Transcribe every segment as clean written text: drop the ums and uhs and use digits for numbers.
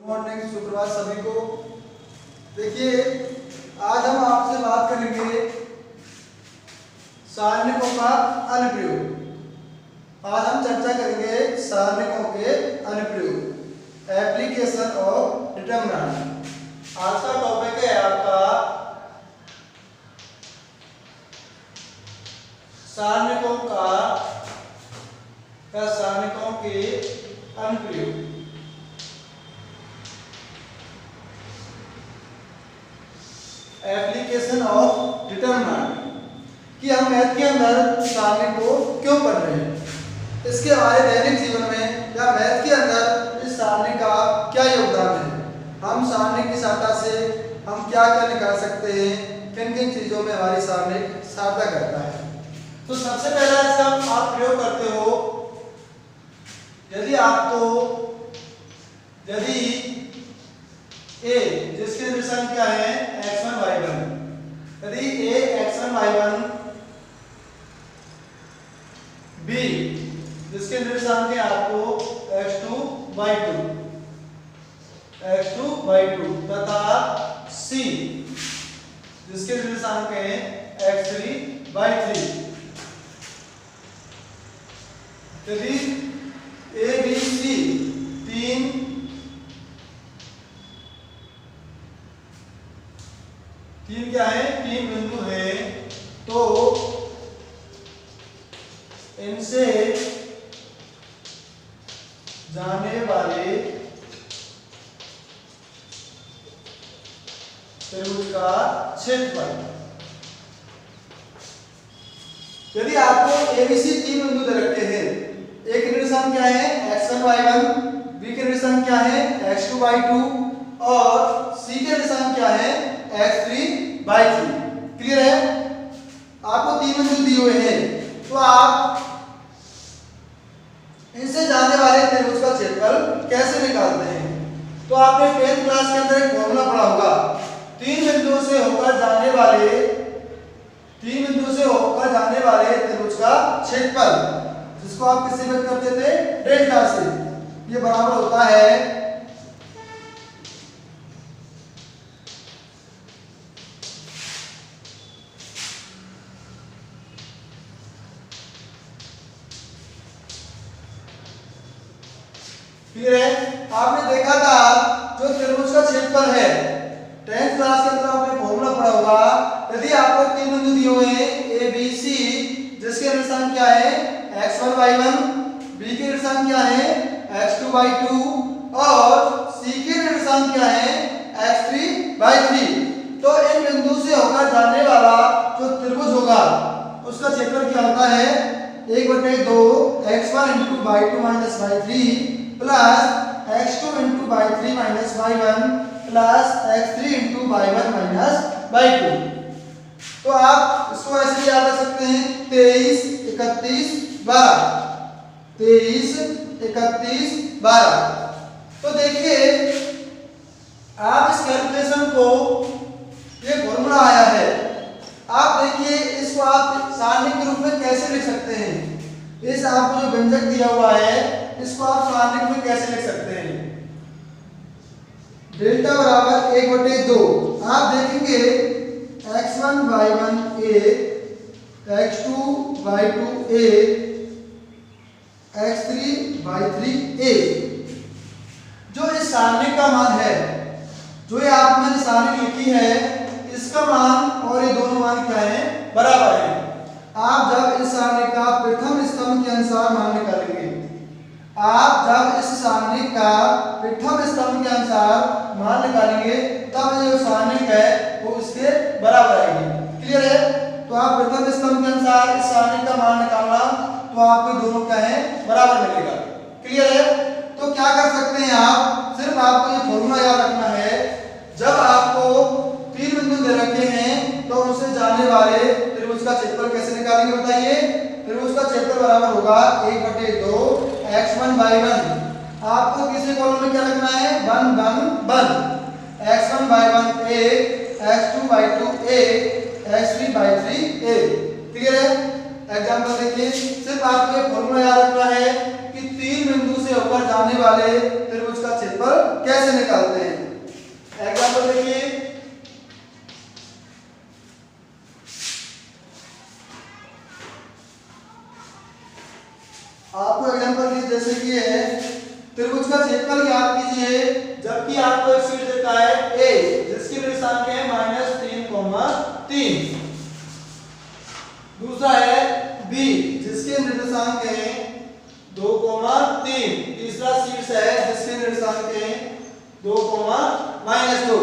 Morning, सुप्रभात सभी को। देखिए, आज हम आपसे बात करेंगे सारणिकों का अनुप्रयोग। आज हम चर्चा करेंगे सारणिकों के अनुप्रयोग, एप्लीकेशन ऑफ डिटरमिनेंट। आज का टॉपिक है आपका सारणिकों के अनुप्रयोग। एप्लीकेशन ऑफ डिटरमिनेंट कि हम मैथ के अंदर सारणी को क्यों पढ़ रहे हैं, इसके हमारे दैनिक जीवन में या मैथ के अंदर इस सारणी का क्या योगदान है, हम सारणी की सहायता से हम क्या क्या निकाल सकते हैं, किन किन चीज़ों में हमारी सारणी सहायता करता है। तो सबसे पहला इसका आप प्रयोग करते हो, यदि ए जिसके निशान क्या है x1 y1, यदि a x1 y1, b जिसके निशान के आपको x2 y2 तथा c जिसके निशान के x3 y3, यदि a b c तीन क्या है, तीन बिंदु है, तो इनसे जाने वाले त्रिभुज का क्षेत्रफल। यदि आपको एबीसी तीन बिंदु दे रखे हैं, ए के निशान क्या है x1 y1, बी के निशान क्या है x2 y2 और सी के निशान क्या है x3 y3। क्लियर है? आपको तीन बिंदु दिए हुए हैं, तो आप इनसे जाने वाले त्रिभुज का क्षेत्रफल कैसे निकालते हैं? तो आपने 10th क्लास के अंदर एक फॉर्मूला पढ़ा होगा, तीन बिंदुओं से होकर जाने वाले त्रिभुज का क्षेत्रफल, जिसको आप किससे व्यक्त करते थे, डेल्टा से। ये बराबर होता है आपने देखा था जो त्रिभुज का क्षेत्रफल है, 10th क्लास के अंदर आपने फॉर्मूला पढ़ा होगा, यदि आपको तीन बिंदु दिए हुए हैं ए बी सी, जिसके निशान क्या है x1 y1, b के निशान क्या है x2 y2 और c के निशान क्या है x3 y3, तो इन बिंदु से होकर जाने वाला जो त्रिभुज होगा उसका क्षेत्रफल क्या होता है 1/2 x1 × y2 - y3 plus x2 × y3 - y1 plus x3 × y1 - y2। तो आप इसको ऐसे याद रख सकते हैं 23 31 12, 23 31 12। तो देखिए आप इस कैलकुलेशन को, ये फॉर्मूला आया है, आप देखिए इसको आप सारणी के रूप में कैसे लिख सकते हैं। इस आपको जो व्यंजक दिया हुआ है इसको आप सारणी में कैसे लिख सकते हैं, डेल्टा बराबर 1/2। आप देखेंगे x1 y1 a, x2 y2 a, x3 y3 a। जो इस सारणी का मान है, जो ये आपने सारणी लिखी है, इसका मान और ये दोनों मान क्या है, बराबर है। आप जब इस सारणी का प्रथम स्तंभ के अनुसार मान निकालेंगे, तब जो सारणी है वो इसके बराबर आएगी। क्लियर है? तो आप प्रथम स्तंभ के अनुसार इस सारणी का मान निकालना, तो आपको दोनों क्या है, बराबर मिलेगा। क्लियर है? तो क्या कर सकते हैं आप, सिर्फ आपको ये फॉर्मूला याद रखना है, जब आपको तीन बिंदु दे रखे हैं तो उनसे जाने वाले त्रिभुज का क्षेत्रफल कैसे निकालेंगे बताइए। त्रिभुज का क्षेत्रफल बराबर होगा 1/2 x1 y1। आपको किसी कॉलम में क्या रखना है, 1 1 1, x1 y1 a, x2 y2 a, x3 y3 a। Clear है? एग्जांपल देखिए, सिर्फ आपको एक फॉर्मूला याद रखना है कि तीन बिंदु से होकर जाने वाले त्रिभुज का क्षेत्रफल कैसे निकालते हैं। एग्जांपल देखिए, आपको एग्जांपल दी जैसे कि है त्रिभुज का क्षेत्रफल ज्ञात कीजिए जबकि आपको एक शीट देता है ए जिसके निर्देशांक है -3,3। दूसरा है बी जिसके निर्देशांक है 2,3। तीसरा शीर्ष है जिसके निर्देशांक है 2,-2।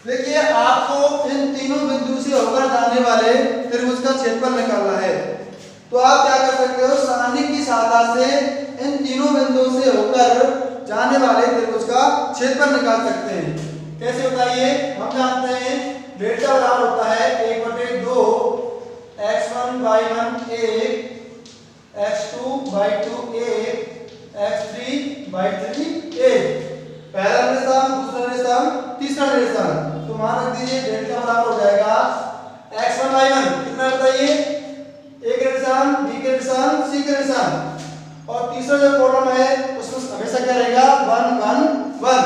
देखिए आपको इन तीनों बिंदु से होकर जाने वाले त्रिभुज का क्षेत्रफल निकालना है। तो आप क्या कर सकते हो, सारणी की सहायता से इन तीनों बिंदुओं से होकर जाने वाले त्रिभुज का क्षेत्रफल निकाल सकते हैं। कैसे बताइए, हम जानते हैं डेल्टा बराबर होता है 1/2 x1/1 1 x2/2 1 x3/3 1। पहला निर्देशांक, दूसरा निर्देशांक, तीसरा निर्देशांक। तो मान रख दीजिए डेल्टा बराबर हो जाएगा x1/1 कितना बताइए, एक निर्देशांक, बी के निर्देशांक, सी के निर्देशांक और तीसरा जो कॉलम है उसमें हमेशा क्या रहेगा 1 1 1।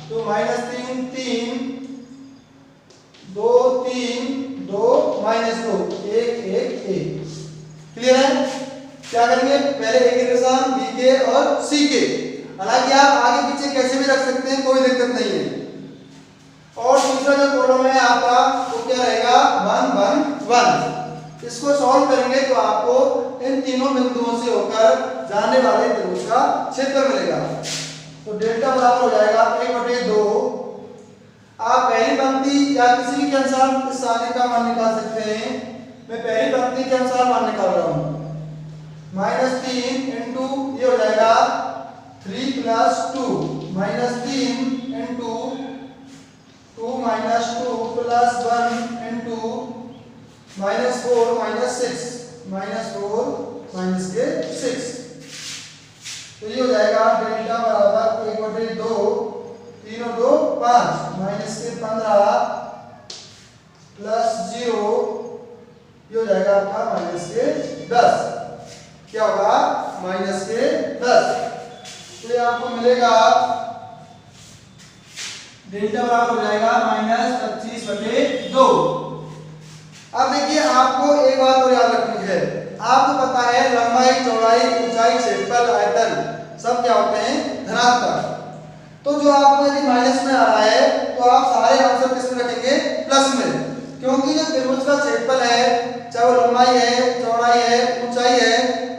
तो -3 3 2 3 2 -2 1 1 1। क्लियर है। क्या करेंगे, पहले ए के निर्देशांक, बी के और सी के। हालांकि आप आगे पीछे कैसे भी रख सकते हैं, कोई दिक्कत नहीं है। और दूसरा जो कॉलम है आपका वो क्या रहेगा 1 1 1। इसको सॉल्व करेंगे तो आपको इन तीनों बिंदुओं से होकर जाने वाले त्रिभुज का क्षेत्रफल मिलेगा। तो डेल्टा बराबर हो जाएगा 1/2। आप पहली पंक्ति या किसी के अनुसार इस सारणी का मान निकाल सकते हैं। मैं पहली पंक्ति के अनुसार मान निकाल रहा हूं। -3 इंटू ये हो जाएगा 3 + 2 -3 इंटू 2 - 2 + 1 इंटू -4 - 6 -4 - 6। तो ये हो जाएगा डेल्टा बराबर 1/2 3 और 2 5 -15 + 0 ये हो जाएगा आपका -10। क्या होगा -10। तो ये आपको मिलेगा डेल्टा बराबर हो जाएगा -25/2। अब देखिए आपको एक बात और याद रखनी है। आपको पता है लंबाई, चौड़ाई, ऊंचाई, क्षेत्रफल, आयतन सब क्या होते हैं धनात्मक। तो जो आपको यदि माइनस में आ रहा है तो आप सारे आंसर किस में रखेंगे, प्लस में। क्योंकि जो त्रिभुज का क्षेत्रफल है, चाहे वो लंबाई है, चौड़ाई है, ऊंचाई है,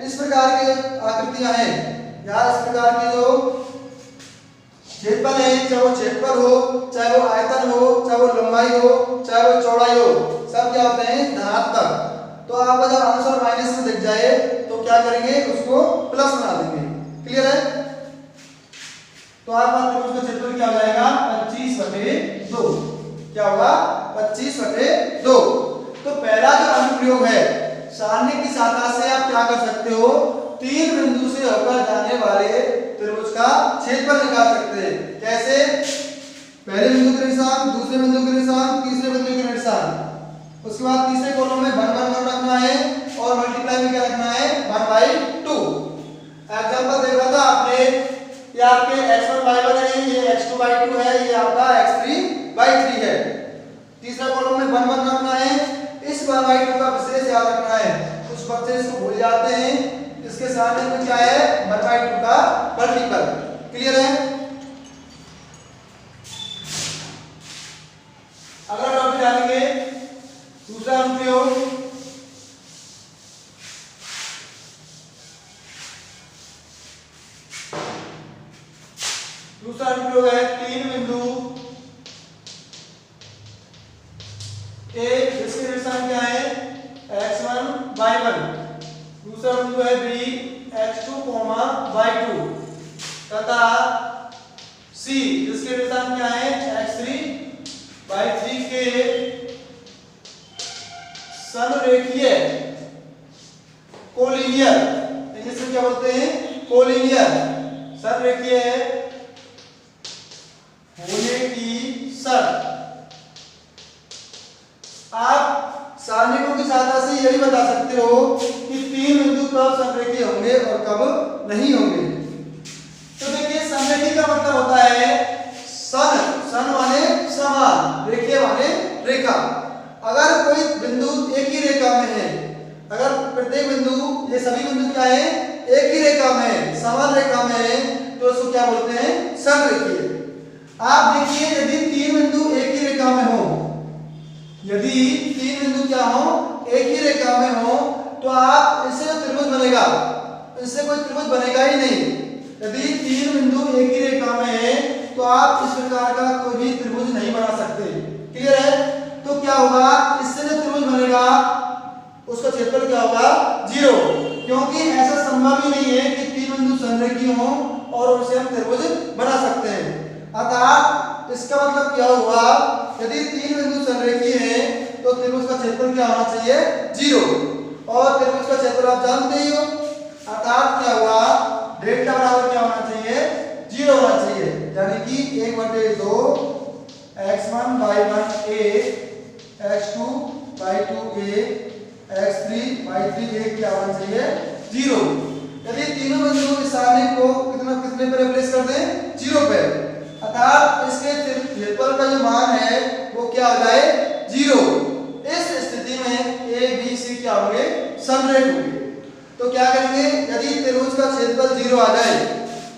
इस प्रकार की आकृतियां हैं या इस प्रकार की जो क्षेत्रफल है, चाहे वो क्षेत्रफल हो, चाहे वो आयतन हो, चाहे वो लंबाई हो, चाहे वो चौड़ाई हो, सब क्या होते हैं धनात्मक। तो आपका जब आंसर माइनस में दिख जाए तो क्या करेंगे, उसको प्लस बना देंगे। क्लियर है। तो आपका त्रिभुज का क्षेत्रफल क्या हो जाएगा 25/2। क्या होगा 25/2। तो पहला जो अनुप्रयोग है, सारणी की सहायता से आप क्या कर सकते हो, तीन बिंदु से होकर जाने वाले त्रिभुज का क्षेत्रफल निकाल सकते हैं। कैसे, पहले बिंदु के निर्देशांक, दूसरे बिंदु के निर्देशांक, तीसरे बिंदु के निर्देशांक। उसके बाद तीसरे कॉलम में 1 1 1 रखना है और मल्टीप्लाई में क्या रखना है 1/2। एग्जांपल देखा था आपने, ये आपके x1/1 है, ये x2/2 है, ये आपका x3/3 है। तीसरा कॉलम में 1 1 रखना है। इस 1/2 का विशेष याद रखना है, कुछ बच्चे इसको भूल जाते हैं। इसके सामने में क्या है 1/2 का मल्टीपल। क्लियर है। अगला टॉपिक जानेंगे दूसरा अनुप्रयोग। दूसरा अनुप्रयोग है तीन बिंदु ए जिसके निर्देशांक क्या है x1/1। दूसरा बिंदु है बी x2, तथा सी जिसके निर्देशांक क्या है x3/3 के समरेखीय कोलिनियर, इंग्लिश में क्या बोलते हैं कोलिनियर, समरेखीय होने की शर्त। आप सारणिकों की सहायता से यह भी बता सकते हो कि तीन बिंदु कब समरेखीय होंगे और कब नहीं होंगे। तो देखिए समरेखीय का मतलब होता है सभी बिंदु क्या है, एक ही रेखा में, समान रेखा में है, तो उसको क्या बोलते हैं, समरेखीय। आप देखिए यदि तीन बिंदु एक ही रेखा में हो, यदि तीन बिंदु क्या हो, एक ही रेखा में हो, तो आप इससे जो त्रिभुज बनेगा, इससे कोई त्रिभुज बनेगा ही नहीं। यदि तीन बिंदु एक ही रेखा में है तो आप इस प्रकार का कोई भी त्रिभुज नहीं बना सकते। क्लियर है? तो क्या होगा, इससे जो त्रिभुज बनेगा उसका क्षेत्रफल क्या होगा, 0, क्योंकि ऐसा संभव ही नहीं है कि तीन बिंदु संरेखीय हो और उसे हम त्रिभुज बना सकते हैं। अर्थात इसका मतलब क्या हुआ, यदि तीन बिंदु संरेखीय हैं तो त्रिभुज का क्षेत्रफल क्या होना चाहिए, 0, और त्रिभुज का क्षेत्रफल आप जानते ही हो। अर्थात क्या हुआ, डेल्टा बराबर क्या होना चाहिए, 0 होना चाहिए, यानी कि 1/2 x1 y1 a x2 y2 a x3 y3 a क्या होना चाहिए, 0। यदि तीनों बिंदुओं के सामने को कितने पे रिप्लेस कर दें, 0 पे, अर्थात इसके क्षेत्रफल का जो मान है वो क्या हो जाए, 0। इस स्थिति में a b c क्या होंगे, समरेख होंगे। तो क्या करेंगे, यदि त्रिभुज का क्षेत्रफल 0 आ जाए,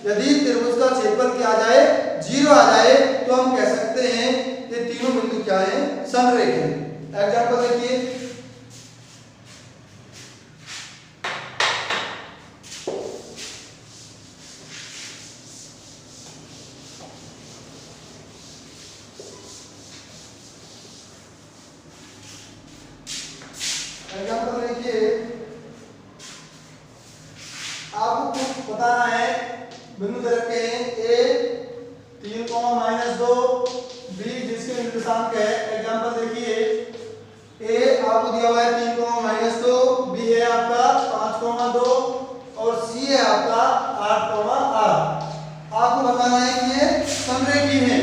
यदि त्रिभुज का क्षेत्रफल क्या आ जाए, 0 आ जाए, तो हम कह सकते हैं ये तीनों बिंदु क्या है, समरेख हैं। एग्जांपल देखिए, एग्जांपल देखिए, आपको कुछ बताना है, बिंदु दे रखे हैं a 3, -2 b जिसके निर्देशांक है। एग्जांपल देखिए, a आपको दिया हुआ है 3, -2, b है आपका 5, 2 और c है आपका 8, 8। आपको बताना है कि ये समरेखी है।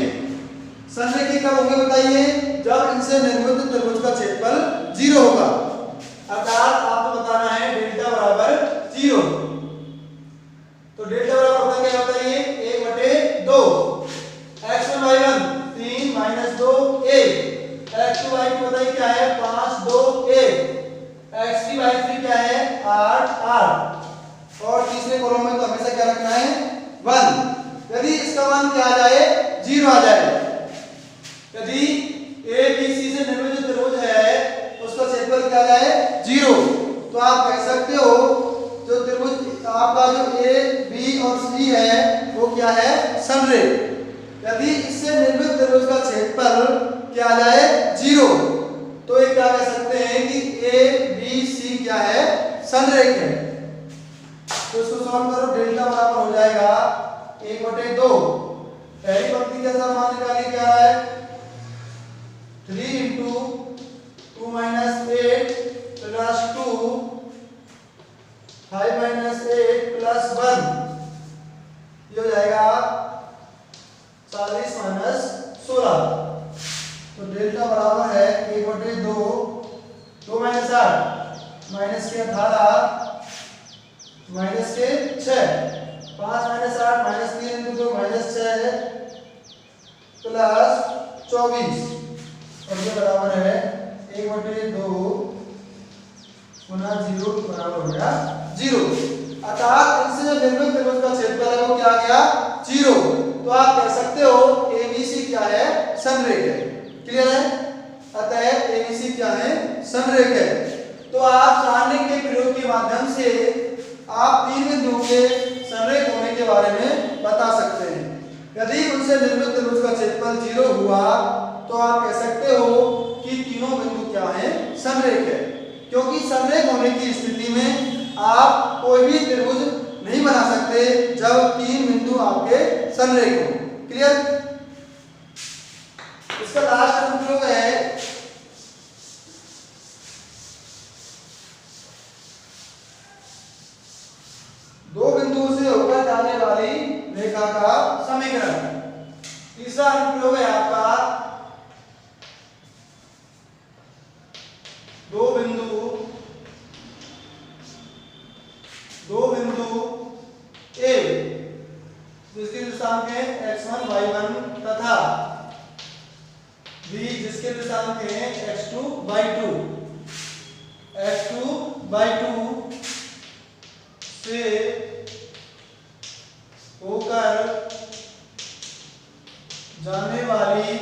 समरेखी कब होंगे बताइए, जब इनसे निर्मित त्रिभुज का क्षेत्रफल 0 होगा। अर्थात आपको बताना है डेल्टा बराबर 0। तो डेल्टा बराबर होता क्या होता है, ये 1/2 x1 y1 3 -2 a x2 y2 बताइए क्या है, 5 2 a x3 y3 क्या है, 8 8। और तीसरे कॉलम में तो हमेशा क्या रखना है, 1। यदि इसका मान क्या आ जाए, 0 आ जाए, यदि a b c से निर्मित त्रिभुज है उसका क्षेत्रफल क्या आ जाए, 0, तो आप कह सकते हो जो त्रिभुज आपका जो a b और c है वो क्या है, समरेख। यदि इससे निर्मित त्रिभुज का क्षेत्रफल क्या आ जाए, 0, तो ये क्या कह सकते हैं कि a b c क्या है, समरेख है। तो इसको सॉल्व करो, डेल्टा बराबर हो जाएगा 1/2। पहली पंक्ति के अंदर मान निकालिए क्या है, 3 × 2 - 8 + 2 5 - 8 + 1 ये हो जाएगा 40 - 16। तो डेल्टा बराबर है 1/2 2 - 8 माइनस के 18 माइनस के 6 5 - 8 -3 × 2 -6 है प्लस 24 और ये बराबर है 1/2 गुना 0 बराबर हो गया 0। अर्थात इनसे जो निर्मित त्रिभुज का क्षेत्रफल है वो क्या आ गया, 0। तो आप कह सकते हो ABC क्या है, समरेख है। क्लियर है? अतः ABC क्या है, समरेख है। तो आप सारणी के प्रयोग के माध्यम से आप तीन बिंदुओं के समरेख होने के बारे में बता सकते हैं। यदि उनसे निर्मित त्रिभुज का क्षेत्रफल 0 हुआ तो आप कह सकते हो कि तीनों बिंदु क्या हैं, समरेख है। क्योंकि समरेख होने की स्थिति में आप कोई भी त्रिभुज नहीं बना सकते जब तीन बिंदु आपके समरेख हो। क्लियर? इसका लास्ट अनुप्रयोग है दो बिंदुओं से होकर जाने वाली रेखा का समीकरण। तीसरा अनुप्रयोग है आपका दो बिंदु A जिसके निर्देशांक है x1 y1 तथा B जिसके निर्देशांक है x2 y2 से होकर जाने वाली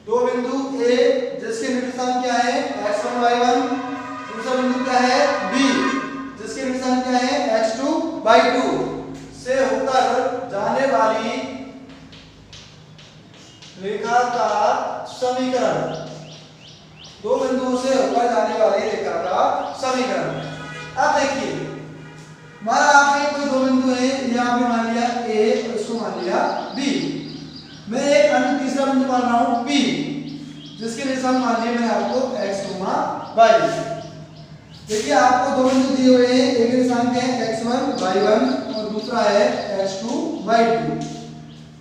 दो बिंदु ए जिसके निर्देशांक क्या है x1 y1, दूसरा बिंदु क्या है b जिसके निर्देशांक क्या है x2 y2 से होकर जाने वाली रेखा का समीकरण, दो बिंदुओं से होकर जाने वाली रेखा का समीकरण। अब देखिए हमारा आपके कोई दो बिंदु है, यहाँ पे मान लिया a और इसको मान लिया b, मैं एक अन्य तीसरा बिंदु मान रहा हूं p जिसके निर्देशांक मान लिए मैंने आपको x, y। देखिए आपको दो बिंदु दिए हुए हैं, एक निर्देशांक है x1 y1 और दूसरा है x2 y2।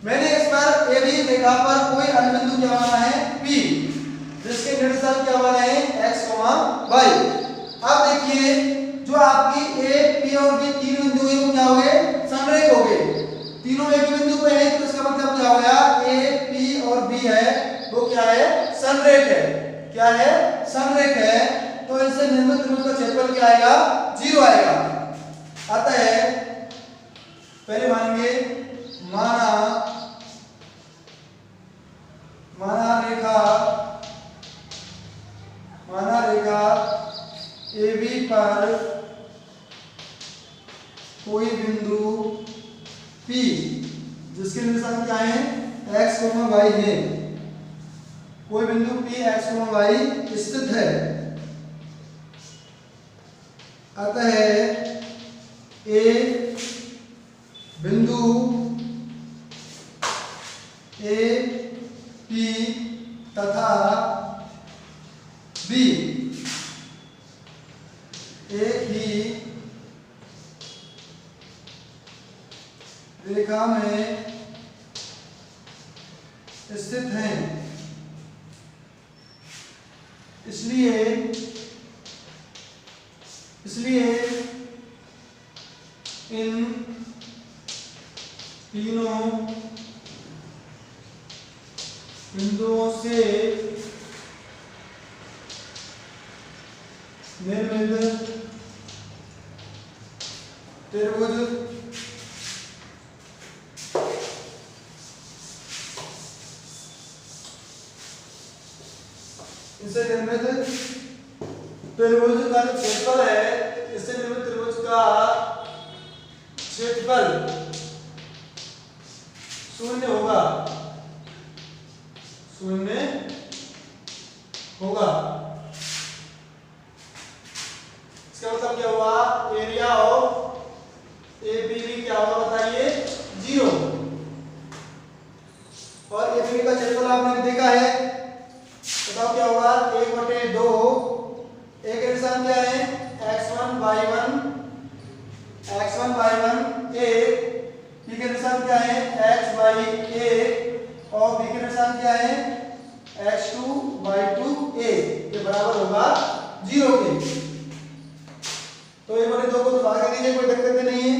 मैंने इस पर ए बी रेखा पर कोई अन्य बिंदु क्या माना है p जिसके निर्देशांक क्या माना है x, y। अब देखिए जो आपकी a p और b तीन बिंदु हैं वो क्या हो गए संरेख हो गए, तीनों एक बिंदु पे है तो इसका मतलब क्या हो गया a p और b है वो क्या है संरेख है, क्या है संरेख है, तो इनसे निर्मित त्रिभुज का क्षेत्रफल क्या आएगा 0 आएगा। अतः पहले मानेंगे माना रेखा AB पर कोई बिंदु P जिसके निर्देशांक क्या है x, y है, कोई बिंदु P x, y स्थित है। अतः A बिंदु A P तथा B एक ही रेखा में स्थित हैं, इसलिए इन तीनों बिंदुओं से निर्मित त्रिभुज इससे निर्मित त्रिभुज का जो क्षेत्रफल है, इससे निर्मित त्रिभुज का क्षेत्रफल 0 होगा, 0 होगा। इसका मतलब क्या हुआ एरिया ऑफ एबीबी क्या होगा बताइए 0, और एबीबी का क्षेत्रफल आपने देखा है, बताओ क्या होगा 1/2, एक निर्देशांक क्या है x1 y1 एक, b के निर्देशांक क्या है x y एक, और b के निर्देशांक क्या है x2 y2 एक, ये बराबर होगा 0 के। तो 1/2 को तो भाग कर दीजिए, कोई दिक्कत नहीं है,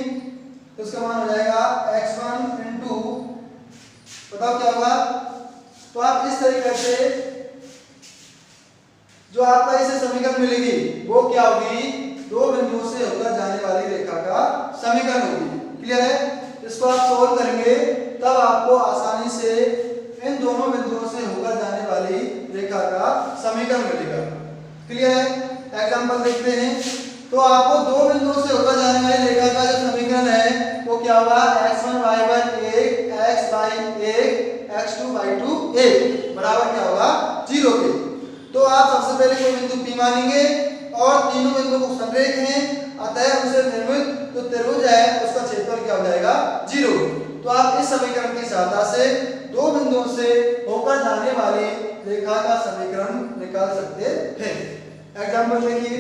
तो इसका मान हो जाएगा x1 इंटू, बताओ क्या होगा, तो आप इस तरीके से जो आपका इसे समीकरण मिलेगी वो क्या होगी दो बिंदुओं से होकर जाने वाली रेखा का समीकरण होगी। क्लियर है, इसको आप सोल्व करेंगे तब आपको आसानी से इन दोनों बिंदुओं से होकर जाने वाली रेखा का समीकरण मिलेगा। क्लियर है, एग्जांपल देखते हैं। तो आपको दो बिंदुओं से होकर जाने वाली रेखा का जो समीकरण है वो क्या होगा x1 y1 एक, x y एक, x2 y2 एक, बराबर क्या होगा 0 के। तो आप सबसे पहले कोई बिंदु P मानेंगे और तीनों बिंदुओं को संरेख हैं, अतः उनसे निर्मित जो त्रिभुज है उसका क्षेत्रफल क्या हो जाएगा 0। तो आप इस समीकरण की सहायता से दो बिंदुओं से होकर जाने वाली रेखा का समीकरण निकाल सकते हैं। एग्जांपल देखिए,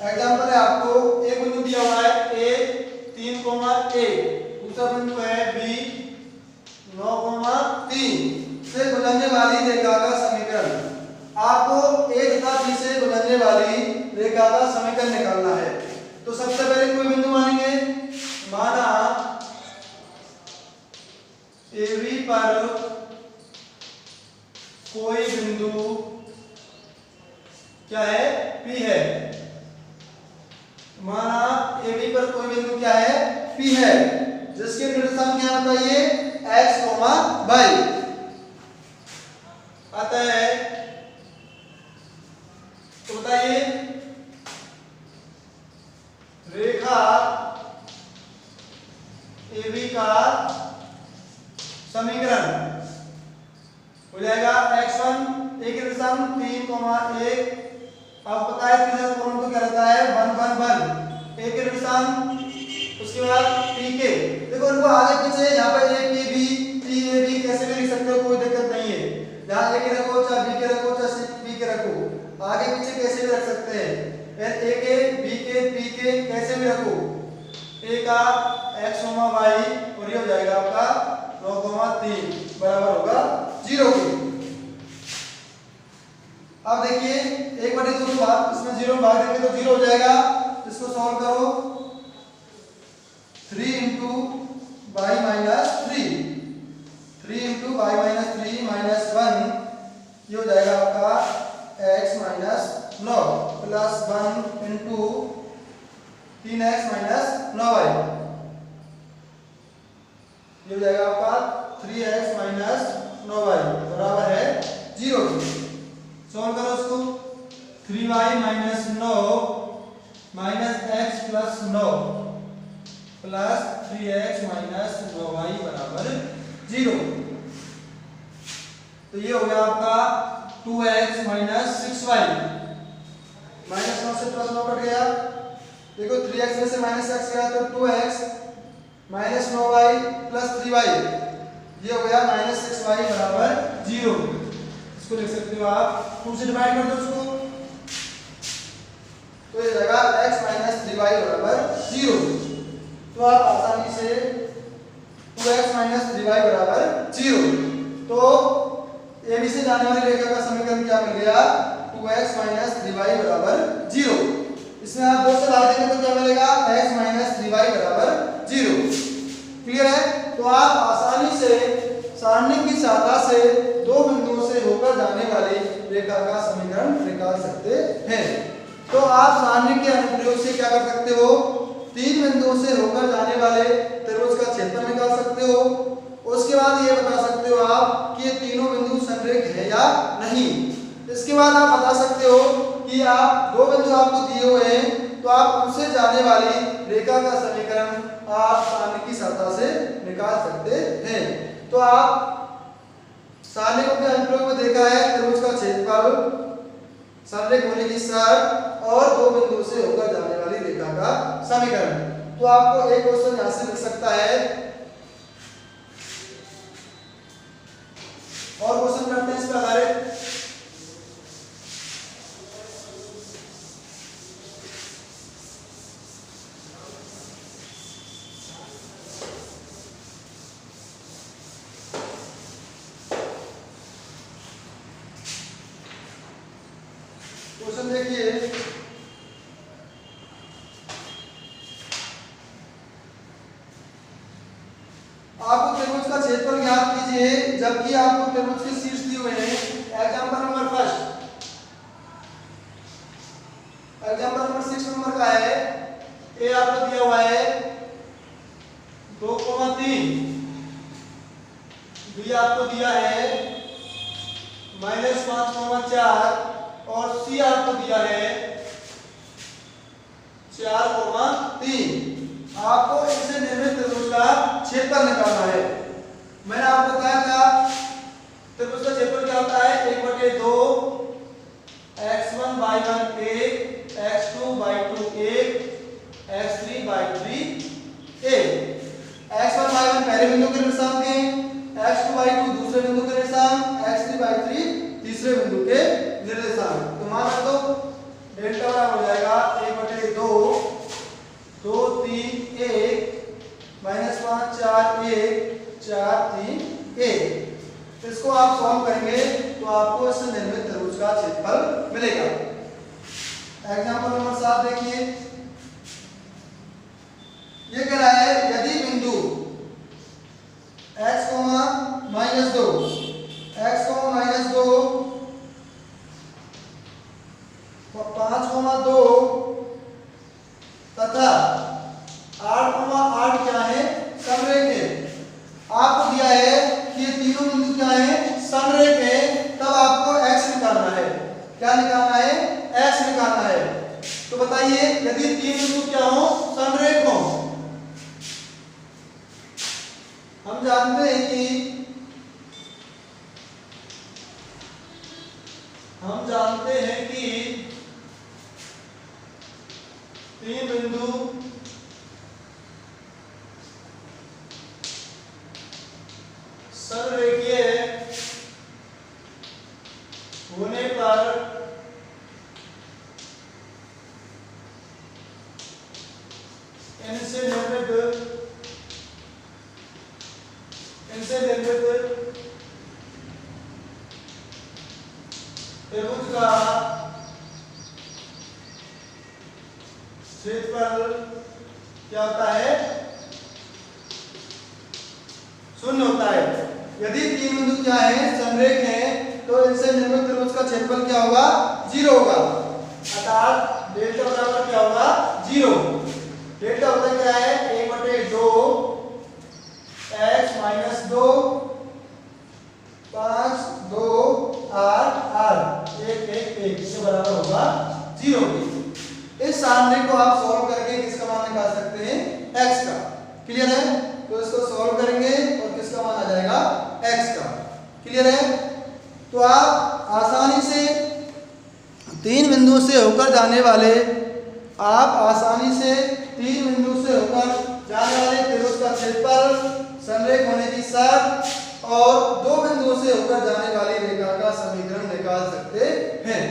एग्जांपल है आपको एक बिंदु दिया हुआ है a 3, 1, दूसरा बिंदु है b 9, 3 से गुजरने वाली रेखा का समीकरण। आपको a तथा b से गुजरने वाली रेखा का समीकरण निकालना है। तो सबसे पहले कोई बिंदु मानेंगे, माना AB पर कोई बिंदु क्या है, P है। माना AB पर कोई बिंदु क्या है, P है, जिसके निर्देशांक क्या बताइए, x, y। अतः तो बताइए रेखा AB का समीकरण हो जाएगा x1 एक निर्देशांक 3,1। अब पता है तीसरा फॉर्म तो क्या रहता है 1 1 1 एक निर्देशांक, उसके बाद pk। देखो इनको आगे पीछे यहाँ पर a k b t a b कैसे भी लिख सकते हो, कोई दिक्कत नहीं है। यहाँ a के रखो चाहे b के रखो चाहे b के रखो, आगे पीछे कैसे भी रख सकते हैं। a के b के p के कैसे भी रखो, a का x, y और ये हो जाएगा आपका 9,3 बराबर होगा 0 के। अब देखिए 1/2 भाग, इसमें 0 में भाग देंगे तो 0 हो जाएगा। इसको सॉल्व करो 3 into y minus 3 into y minus 3 minus 1 ये हो जाएगा आपका x minus 9 plus 1 into 3x minus 9y ये हो जाएगा आपका 3x minus 9y बराबर है 0 के। सॉल्व करो उसको 3y minus 9 minus x plus 9 plus 3x minus 9y बराबर 0। तो ये हो गया आपका 2x माइनस 6y, माइनस 9 से प्लस 9 कट गया। देखो 3x में से माइनस x गया तो 2x minus 9y plus 3y ये हो गया माइनस 6y बराबर 0। इसको लिख सकते हो आप 2 से डिवाइड कर दो उसको, तो ये जाएगा x माइनस 3y बराबर 0। तो आप आसानी से 2x माइनस 3y बराबर 0। तो AB से जाने वाली रेखा का समीकरण क्या मिल गया, 2x माइनस 3y बराबर 0। इसमें आप 2 से भाग देंगे तो क्या मिलेगा, x माइनस 3y बराबर 0। क्लियर है। तो आप आसानी से सारणी की सहायता से दो बिंदुओं से होकर जाने वाली रेखा का समीकरण निकाल सकते हैं। तो आप सारणी के अनुप्रयोग से क्या कर सकते हो, 3 बिंदुओं से होकर जाने वाले त्रिभुज का क्षेत्रफल निकाल सकते हो। उसके बाद ये बता सकते हो आप कि ये तीनों बिंदु संरेख है या नहीं। इसके बाद आप बता सकते हो कि आप 2 बिंदु आपको दिए हुए हैं तो आप उनसे जाने वाली रेखा का समीकरण आप सारणी की सहायता से निकाल सकते हैं। तो आप सारणी को अपने अनुप्रयोग में देखा है, त्रिभुज का क्षेत्रफल, संरेख होने की शर्त और 2 बिंदुओं से होकर जाने वाली रेखा का समीकरण। तो आपको एक क्वेश्चन यहां से मिल सकता है और क्वेश्चन करते हैं इस पर आधारित। क्वेश्चन देखिए, आपको त्रिभुज का क्षेत्रफल ज्ञात कीजिए जबकि आपको त्रिभुज के शीर्ष दिए हुए हैं। Example number first, example number 6 number का है, ए आपको दिया हुआ है 2,3, बी आपको दिया है -5,4 और सी आपको दिया है 4,3। आपको इनसे निर्मित त्रिभुज का क्षेत्रफल निकालना है। मैंने आपको बताया था त्रिभुज का क्षेत्रफल क्या होता है, 1/2 x1/1 1 x2/2 1 x3/3 1। x1/1 पहले बिंदु के निर्देशांक है, x2/2 दूसरे बिंदु के निर्देशांक, x3/3 तीसरे बिंदु के निर्देशांक। तो मान रख दो डेल्टा बराबर हो जाएगा 1/2 2 3 1 -5 4 1 4 3 1। इसको आप सॉल्व करेंगे तो आपको इससे निर्मित त्रिभुज का क्षेत्रफल मिलेगा। एग्जांपल नंबर 7 देखिए, ये कह रहा है यदि बिंदु x, हम जानते हैं कि तीन बिंदु सररेखीय होने पर इनसे निर्मित त्रिभुज का क्षेत्रफल क्या होता है? शून्य होता है। यदि तीन बिंदु क्या है? समरेख है, तो इनसे निर्मित त्रिभुज का क्षेत्रफल क्या होगा? 0 होगा। अर्थात डेल्टा बराबर क्या होगा? 0। डेल्टा होता क्या है? 1/2 x - 2 5 2 8 8 1 1 1 इसके बराबर होगा 0 की। इस सारणी को आप सॉल्व करके किसका मान निकाल सकते हैं? x का। क्लियर है? तो इसको सॉल्व करेंगे और किसका मान आ जाएगा? x का। क्लियर है? तो आप आसानी से तीन बिंदुओं से होकर जाने वाले त्रिभुज का क्षेत्रफल, समरेख होने की शर्त और दो बिंदुओं से होकर जाने वाली रेखा का समीकरण निकाल सकते हैं।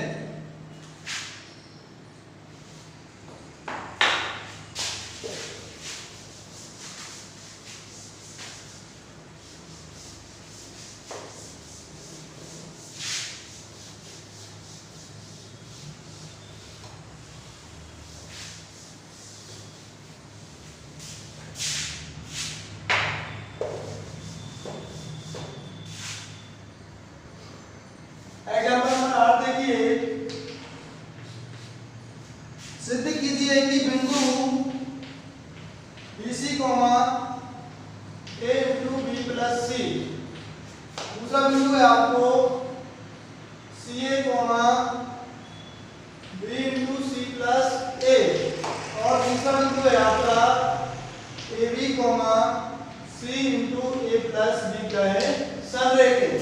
एग्जाम्पल नंबर 8 देखिए, सिद्ध कीजिए कि बिंदु BC A × B + C, दूसरा बिंदु है आपको CA B × C + A, और तीसरा बिंदु है आपका AB C × A + B का है समरेख है।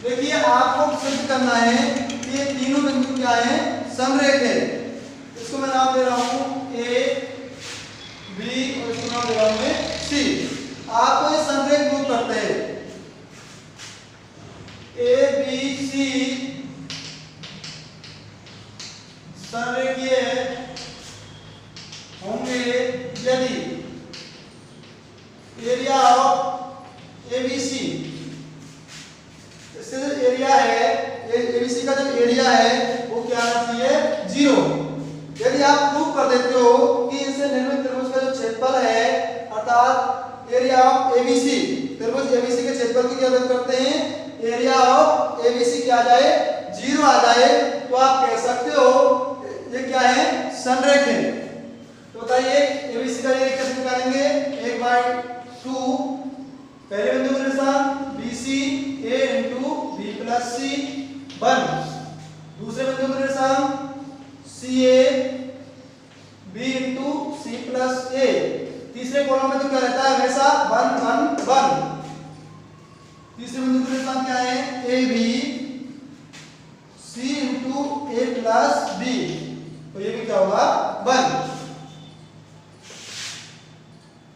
देखिए आपको सिद्ध करना है कि ये तीनों बिंदु क्या है? समरेख है। इसको मैं नाम दे रहा हूं A B और इसको नाम दे रहा हूं मैं C। आपको ये समरेख प्रूव करते हैं। A B C समरेखीय होंगे यदि एरिया ऑफ ABC, इससे जो एरिया है, ABC का जो एरिया है वो क्या आना चाहिए? 0। यदि आप प्रूव कर देते हो कि इससे निर्मित त्रिभुज का जो क्षेत्रफल है, अर्थात एरिया ऑफ ABC, त्रिभुज ABC के क्षेत्रफल की क्या बात करते हैं? एरिया ऑफ ABC क्या आ जाए? 0 आ जाए, तो आप कह सकते हो ये क्या है? समरेख है। तो बताइए ABC का एरिया कैसे निकालेंगे? 1/2 पहले बिंदु के साथ BC A × B + C 1, दूसरे बिंदु के साथ CA B × C + A, तीसरे कॉलम में तो क्या रहता है? हमेशा 1 1 1। तीसरे बिंदु के साथ क्या है? AB C × A + B, तो ये भी क्या होगा? 1।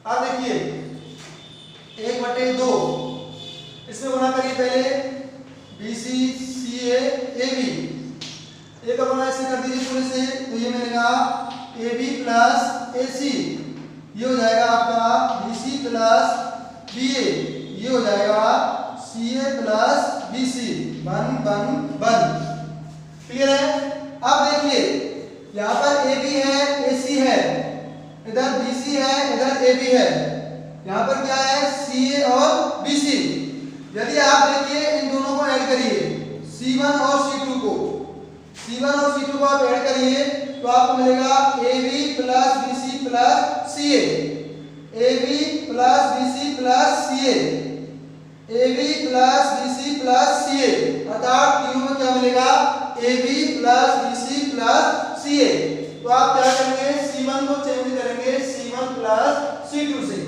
अब देखिए 1/2, इसमें गुणा करिए पहले BC CA AB, A का गुणा ऐसे कर दीजिए पूरे से, तो ये मिलेगा AB + AC, ये हो जाएगा आपका BC + BA, ये हो जाएगा CA + BC 1 1 1। क्लियर है? अब देखिए यहाँ पर AB है, AC है, इधर BC है, इधर AB है, यहाँ पर क्या है? CA और BC। यदि आप देखिए इन दोनों को ऐड करिए, C1 और C2 को, C1 और C2 को आप ऐड करिए तो आपको मिलेगा AB + BC + CA, AB + BC + CA, AB + BC + CA, अर्थात तीनों में क्या मिलेगा? AB + BC + CA। तो आप क्या करेंगे? C1 को चेंज करेंगे C1 + C2 से।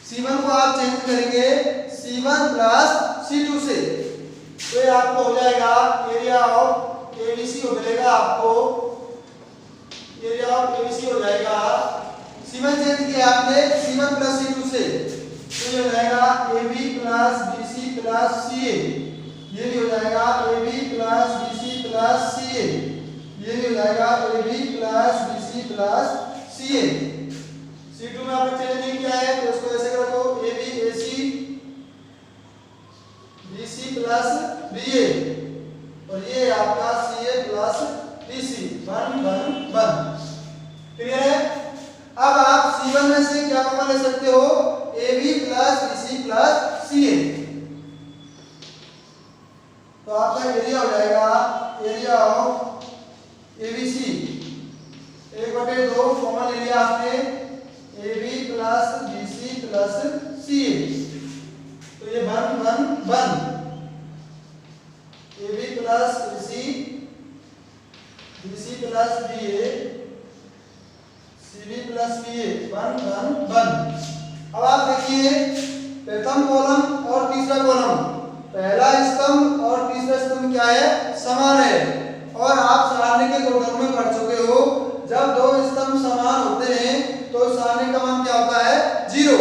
C1 को आप चेंज करेंगे C1 प्लस C2 से, तो ये आपको हो जाएगा एरिया ऑफ ABC हो जाएगा, आपको एरिया ऑफ ABC हो जाएगा। C1 चेंज किया आपने C1 प्लस C2 से, तो ये हो जाएगा AB plus BC plus CA, ये भी हो जाएगा AB plus BC plus CA, ये भी हो जाएगा AB plus BC plus CA। C2 में आपने चेंज नहीं किया है तो इसको ऐसे रखो AB AC BC plus BA, और ये आपका CA प्लस BC 1 1 1। क्लियर है? अब आप C1 में से क्या कॉमन ले सकते हो, AB plus BC plus CA, तो आपका एरिया हो जाएगा एरिया ऑफ ABC 1/2 कॉमन ले लिया आपने AB plus BC plus CA, तो ये 1 1 1 AB plus BC BC plus BA CB plus BA 1 1 1। अब आप देखिए प्रथम कॉलम और तीसरा कॉलम, पहला स्तंभ और तीसरा स्तंभ क्या है, समान है, और आप सारणी के गुणधर्म में पढ़ चुके हो, जब दो स्तंभ समान होते हैं तो सारणी का मान क्या होता है, 0,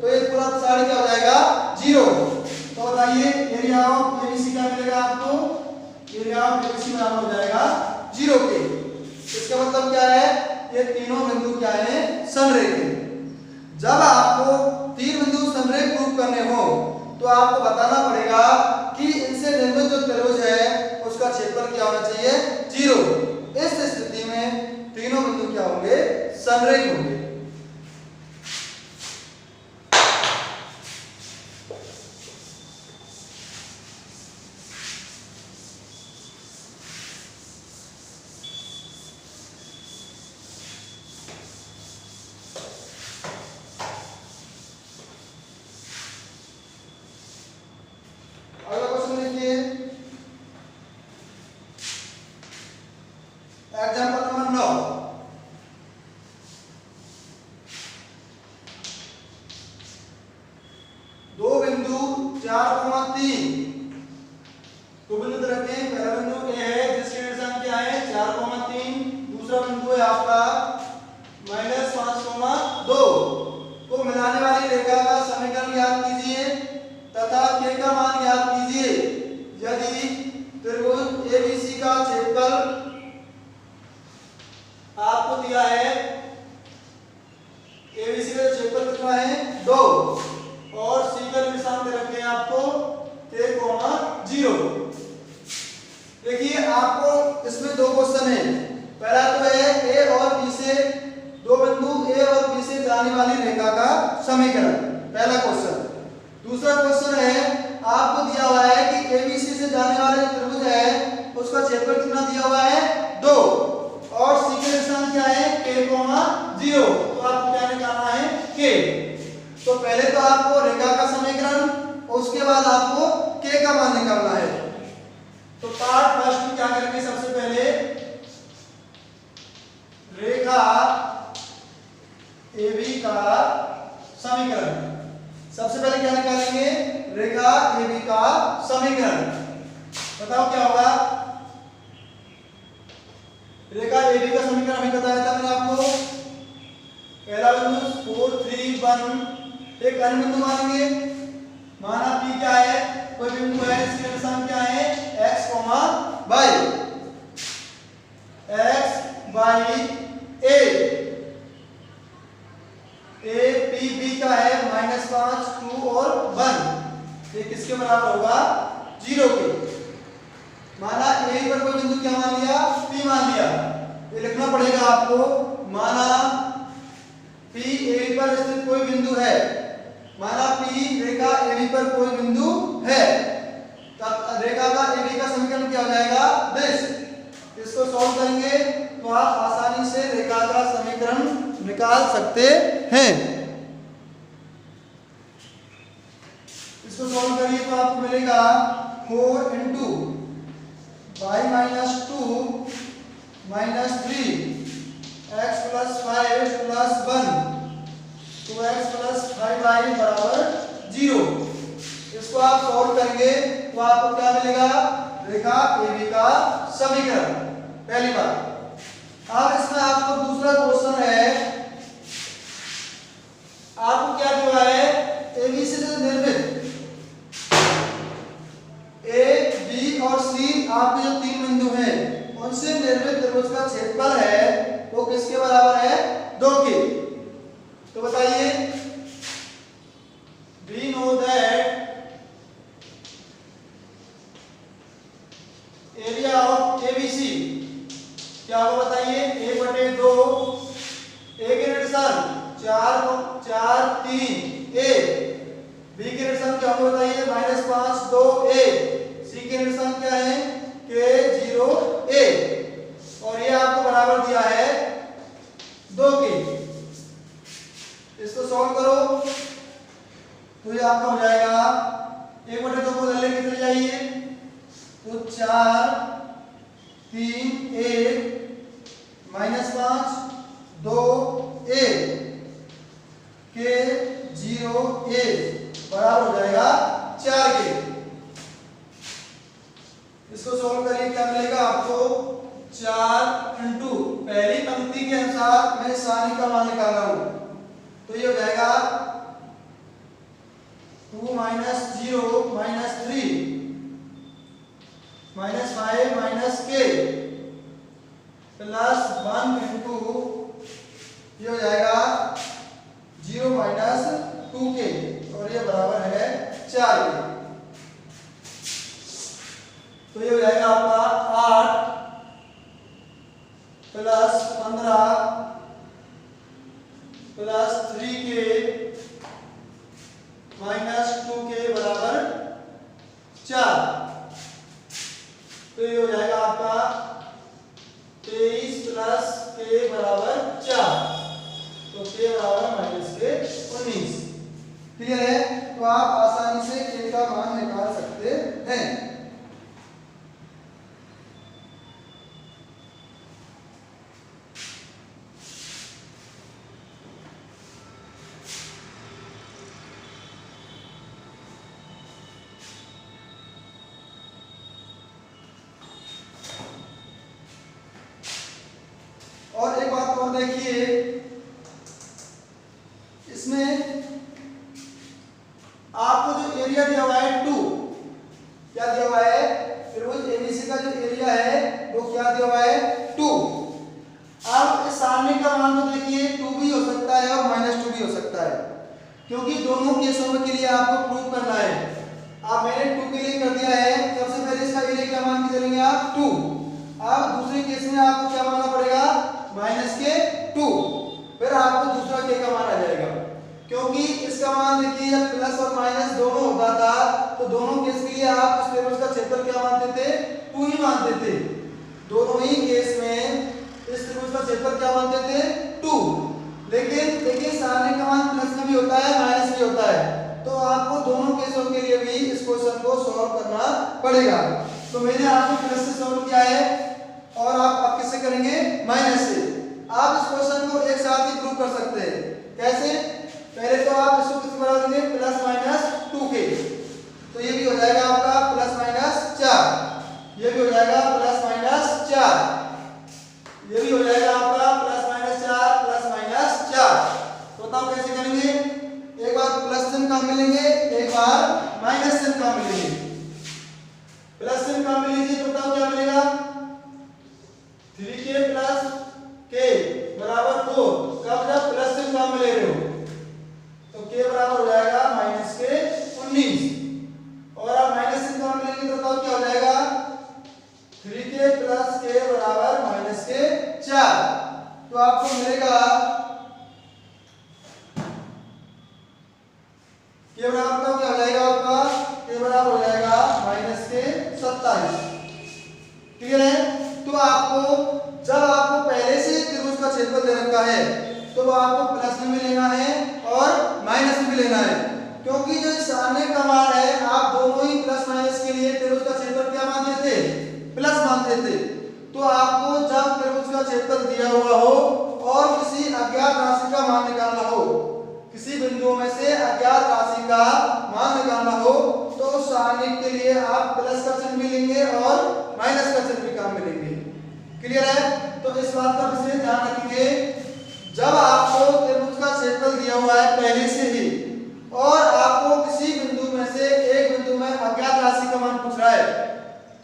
तो ये पूरा सारणी क्या हो जाएगा 0। तो बताइए एरिया ऑफ ABC क्या मिलेगा आपको, एरिया ऑफ ABC बराबर हो जाएगा 0 के। इसका मतलब क्या है, ये तीनों बिंदु क्या है, संरेख है। जब आपको तीन बिंदु संरेख प्रूव करने हो तो आपको बताना पड़ेगा कि इनसे निर्मित जो त्रिभुज है उसका क्षेत्रफल क्या होना चाहिए, 0। इस स्थिति में तीनों बिंदु क्या होंगे, संरेख होंगे। देखिए आपको इसमें दो क्वेश्चन है, पहला तो है ए और बी से दो बिंदु ए और बी से जाने वाली रेखा का समीकरण, पहला क्वेश्चन। दूसरा क्वेश्चन है आपको दिया हुआ है कि एबीसी से जाने वाला जो त्रिभुज है उसका क्षेत्रफल कितना दिया हुआ है 2 और सी के निशान क्या है k, 0, तो आपको क्या निकालना है k। तो पहले तो आपको रेखा का समीकरण, उसके बाद आपको k का मान निकालना है। तो पार्ट फर्स्ट में क्या करेंगे, सबसे पहले रेखा AB का समीकरण, सबसे पहले क्या निकालेंगे, रेखा AB का समीकरण। बताओ क्या होगा, रेखा AB का समीकरण अभी बताया था मैंने आपको। पहला बिंदु 4 3 1 एक अन्य बिंदु मानेंगे, माना P क्या है, कोई बिंदु है, इसके निशान क्या है x, y, x y a, a p b का है -5 2 और 1, ये किसके बराबर होगा 0 के। माना a पर कोई बिंदु क्या मान लिया, p मान लिया, ये लिखना पड़ेगा आपको। माना p a पर स्थित कोई बिंदु है, माना p रेखा AB पर कोई बिंदु है, तब रेखा का AB का समीकरण क्या हो जाएगा दिस। इसको सॉल्व करेंगे तो आप आसानी से रेखा का समीकरण निकाल सकते हैं। इसको सॉल्व करिए तो आपको मिलेगा 4 × y - 2 - 3 x + 5 + 1 2x plus 5y बराबर 0। इसको आप सॉल्व करेंगे तो आपको क्या मिलेगा? रेखा AB का समीकरण। पहली बात। अब इसमें आपको दूसरा क्वेश्चन है, आपको क्या दिया है? AB से निर्मित A, B और C आपके जो तीन बिंदु हैं उनसे निर्मित त्रिभुज का क्षेत्रफल है वो किसके बराबर है? 2 के। तो बताइए, we know that area of ABC क्या होगा? बताइए। 1/2 A के रिलेशन 4 3 A, B के रिलेशन क्या होगा? बताइए। -5 2 A, C के रिलेशन क्या है? K 0 A, और ये आपको बराबर दिया है 2 के। इसको सॉल्व करो तो ये आपका हो जाएगा 1/2 को ले कितने जाइए तो 4 3 1 -5 2 A के 0 A बराबर हो जाएगा 4 के। इसको सॉल्व करिए, क्या मिलेगा आपको? 4 इंटू पहली पंक्ति के अनुसार मैं सानी का मान निकाल रहा हूं तो ये हो जाएगा 2 - 0 - 3 -5 K प्लस 1 इंटू ये हो जाएगा 0 - 2K और ये बराबर है 4 के। तो ये हो जाएगा आपका 8 plus 15 plus 3K minus 2K बराबर 4। तो ये हो जाएगा आपका 23 प्लस K बराबर 4, तो K बराबर -K 19। क्लियर है? तो आप आसानी से K का मान निकाल सकते हैं। और एक बात और देखिए, इसमें आपको जो एरिया दिया हुआ है 2, क्या दिया हुआ है? त्रिभुज एबीसी का जो एरिया है वो क्या दिया हुआ है? 2। अब इस सारणी का मान तो देखिए 2 भी हो सकता है और -2 भी हो सकता है, क्योंकि दोनों केसों के लिए आपको प्रूव करना है। आप मैंने 2 के लिए कर दिया है, सबसे पहले इसका एरिया क्या मान के चलेंगे आप? 2। अब दूसरे केस में आपको क्या मानना पड़ेगा? -2, फिर आपको दूसरा K का मान आ जाएगा, क्योंकि इसका मान देखिए जब प्लस और माइनस दोनों होता था तो दोनों केस के लिए आप इस त्रिभुज का क्षेत्रफल क्या मानते थे? 2 ही मानते थे। दोनों ही केस में इस त्रिभुज का क्षेत्रफल क्या मानते थे? 2। लेकिन देखिए सारणी का मान प्लस में भी होता है माइनस भी होता है, तो आपको दोनों केसों के लिए भी इस क्वेश्चन को सॉल्व करना पड़ेगा। तो मैंने आपको प्लस से सॉल्व किया है और आप किससे करेंगे? माइनस से। आप इस क्वेश्चन को एक साथ ही प्रूव कर सकते हैं। कैसे? पहले तो आप इसको किससे बना देंगे? +-2K, तो ये भी हो जाएगा आपका +-4, ये भी हो जाएगा +-4, ये भी हो जाएगा आपका +-4 +-4। तो बताओ कैसे करेंगे? एक बार प्लस चिन्ह कहाँ मिलेंगे, एक बार माइनस चिन्ह कहाँ मिलेंगे? प्लस चिन्ह कहाँ मिलेंगे तो बताओ क्या मिलेगा? 3K + K बराबर 4। कब? जब प्लस चिन्ह कहाँ मिले रहे हो, तो K बराबर हो जाएगा -K 19। और अब माइनस चिन्ह कहाँ मिलेंगे तो बताओ क्या हो जाएगा? 3K + K बराबर -K 4। तो आपको मिलेगा K बराबर क्या हो जाएगा आपका? K बराबर हो जाएगा -K 27। क्लियर है? तो आपको जब आपको पहले से त्रिभुज का क्षेत्रफल दे रखा है तो वो आपको प्लस में भी लेना है और माइनस में भी लेना है, क्योंकि जो सामने का मान है आप दोनों ही प्लस माइनस के लिए त्रिभुज का क्षेत्रफल क्या मानते थे? प्लस मानते थे। तो आपको जब त्रिभुज का क्षेत्रफल दिया हुआ हो और किसी अज्ञात राशि का मान निकालना हो, का मान निकालना हो तो सारणिक के लिए आप प्लस का चिन्ह भी लेंगे और माइनस का चिन्ह भी काम में लेंगे। क्लियर है? तो इस बात का विशेष ध्यान रखेंगे, जब आपको त्रिभुज का क्षेत्रफल दिया हुआ है पहले से ही और आपको किसी बिंदु में से एक बिंदु में अज्ञात राशि का मान पूछ रहा है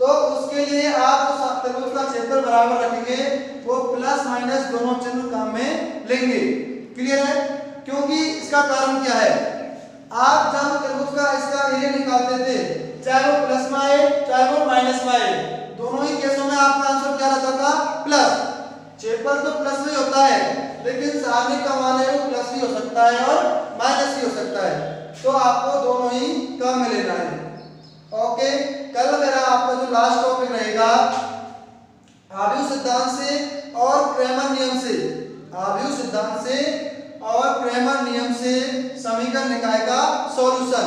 तो उसके लिए आप उस त्रिभुज का क्षेत्रफल बराबर रखेंगे, वो प्लस माइनस दोनों चिन्ह काम में लेंगे। क्लियर है? क्योंकि इसका कारण क्या है, आप जब त्रिभुज का इसका एरिया निकालते थे चाहे वो प्लस में आए चाहे वो माइनस में आए, दोनों ही केसों में आपका आंसर क्या रहता था? प्लस। क्षेत्रफल तो प्लस में होता है लेकिन सारणिक का मान है वो प्लस भी हो सकता है और माइनस भी हो सकता है, तो आपको दोनों ही काम में लेना है। ओके, कल मेरा आपका जो लास्ट टॉपिक रहेगा आव्यूह सिद्धांत से और क्रैमर नियम से, आव्यूह सिद्धांत से और क्रैमर नियम से समीकरण निकाय का सॉल्यूशन।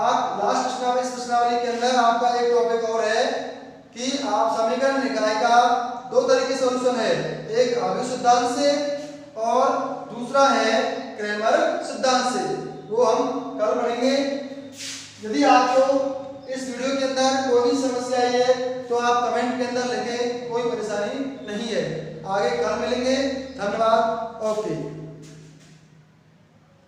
आप लास्ट प्रश्नावली के अंदर आपका एक टॉपिक और है कि आप समीकरण निकाय का दो तरीके सॉल्यूशन है, एक आव्यूह सिद्धांत से और दूसरा है क्रैमर सिद्धांत से, वो हम कल पढ़ेंगे। यदि आपको इस वीडियो के अंदर कोई भी समस्या आई है तो आप कमेंट के अंदर लिखें, कोई परेशानी नहीं है। आगे कल मिलेंगे। धन्यवाद। ओके।